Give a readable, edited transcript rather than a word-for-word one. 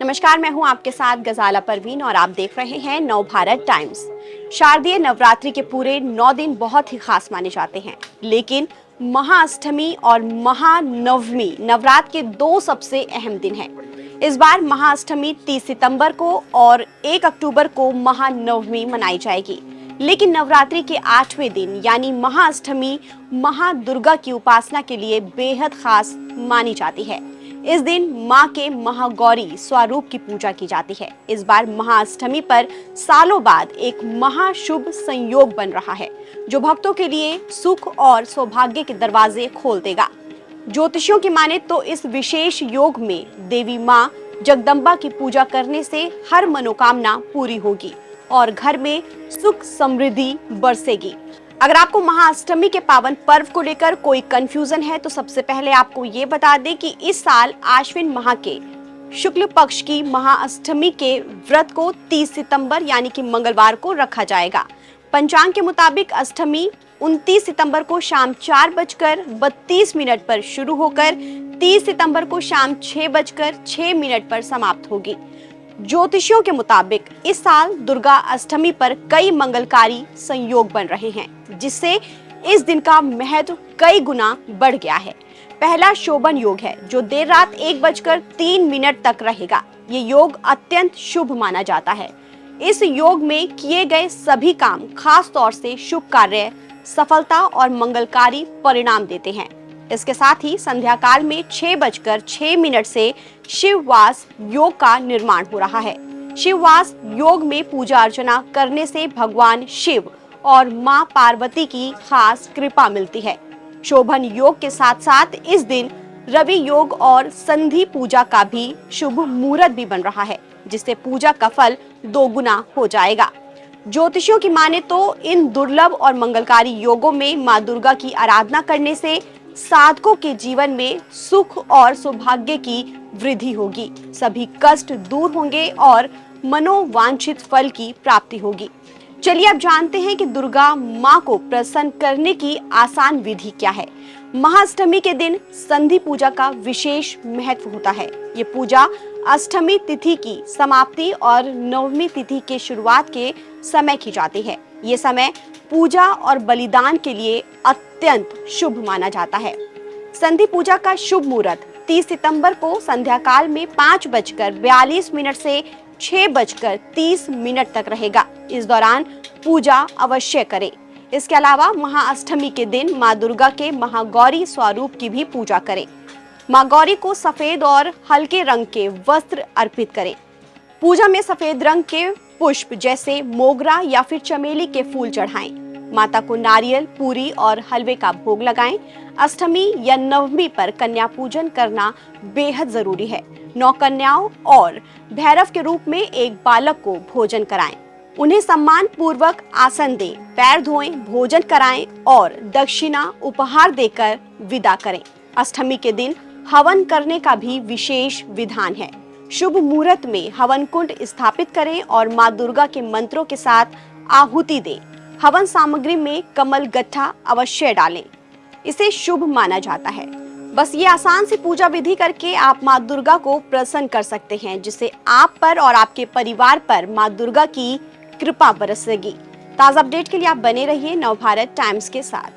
नमस्कार, मैं हूं आपके साथ गजाला परवीन और आप देख रहे हैं नवभारत टाइम्स। शारदीय नवरात्रि के पूरे 9 दिन बहुत ही खास माने जाते हैं, लेकिन महाअष्टमी और महानवमी नवरात्र के 2 सबसे अहम दिन हैं। इस बार महाअष्टमी 30 सितंबर को और 1 अक्टूबर को महानवमी मनाई जाएगी। लेकिन नवरात्रि के 8वें दिन यानी महाअष्टमी महादुर्गा की उपासना के लिए बेहद खास मानी जाती है। इस दिन मां के महागौरी स्वरूप की पूजा की जाती है। इस बार महाअष्टमी पर सालों बाद एक महाशुभ संयोग बन रहा है, जो भक्तों के लिए सुख और सौभाग्य के दरवाजे खोल देगा। ज्योतिषियों की माने तो इस विशेष योग में देवी मां जगदम्बा की पूजा करने से हर मनोकामना पूरी होगी और घर में सुख समृद्धि बरसेगी। अगर आपको महाअष्टमी के पावन पर्व को लेकर कोई कंफ्यूजन है तो सबसे पहले आपको ये बता दें कि इस साल आश्विन माह के शुक्ल पक्ष की महाअष्टमी के व्रत को 30 सितंबर यानी कि मंगलवार को रखा जाएगा। पंचांग के मुताबिक अष्टमी 29 सितंबर को शाम 4:32 पर शुरू होकर 30 सितंबर को शाम 6:06 पर समाप्त होगी। ज्योतिषियों के मुताबिक इस साल दुर्गा अष्टमी पर कई मंगलकारी संयोग बन रहे हैं, जिससे इस दिन का महत्व कई गुना बढ़ गया है। पहला शोभन योग है, जो देर रात 1:03 तक रहेगा। ये योग अत्यंत शुभ माना जाता है। इस योग में किए गए सभी काम खास तौर से शुभ कार्य, सफलता और मंगलकारी परिणाम देते हैं। इसके साथ ही संध्या काल में 6:06 से शिववास योग का निर्माण हो रहा है। शिववास योग में पूजा अर्चना करने से भगवान शिव और मां पार्वती की खास कृपा मिलती है। शोभन योग के साथ साथ इस दिन रवि योग और संधि पूजा का भी शुभ मुहूर्त भी बन रहा है, जिससे पूजा का फल 2 गुना हो जाएगा। ज्योतिषियों की माने तो इन दुर्लभ और मंगलकारी योगों में मां दुर्गा की आराधना करने से साधकों के जीवन में सुख और सौभाग्य की वृद्धि होगी, सभी कष्ट दूर होंगे और मनोवांछित फल की प्राप्ति होगी। चलिए अब जानते हैं कि दुर्गा मां को प्रसन्न करने की आसान विधि क्या है। महाअष्टमी के दिन संधि पूजा का विशेष महत्व होता है। ये पूजा अष्टमी तिथि की समाप्ति और नवमी तिथि के शुरुआत के समय की जाती है। ये समय पूजा और बलिदान के लिए अत्यंत शुभ माना जाता है। संधि पूजा का शुभ मुहूर्त 30 सितंबर को संध्या काल में 5:42 से 6:30 तक रहेगा। इस दौरान पूजा अवश्य करें। इसके अलावा महाअष्टमी के दिन मां दुर्गा के महागौरी स्वरूप की भी पूजा करें। मां गौरी को सफेद और हल्के रंग के वस्त्र अर्पित करें। पूजा में सफेद रंग के पुष्प जैसे मोगरा या फिर चमेली के फूल चढ़ाएं। माता को नारियल, पूरी और हलवे का भोग लगाएं। अष्टमी या नवमी पर कन्या पूजन करना बेहद जरूरी है। 9 कन्याओं और भैरव के रूप में एक बालक को भोजन कराएं। उन्हें सम्मान पूर्वक आसन दें, पैर धोएं, भोजन कराएं और दक्षिणा उपहार देकर विदा करें। अष्टमी के दिन हवन करने का भी विशेष विधान है। शुभ मुहूर्त में हवन कुंड स्थापित करें और मां दुर्गा के मंत्रों के साथ आहुति दें। हवन सामग्री में कमल गट्ठा अवश्य डालें, इसे शुभ माना जाता है। बस ये आसान सी पूजा विधि करके आप मां दुर्गा को प्रसन्न कर सकते हैं, जिससे आप पर और आपके परिवार पर मां दुर्गा की कृपा बरसेगी। ताज़ा अपडेट के लिए आप बने रहिए नवभारत टाइम्स के साथ।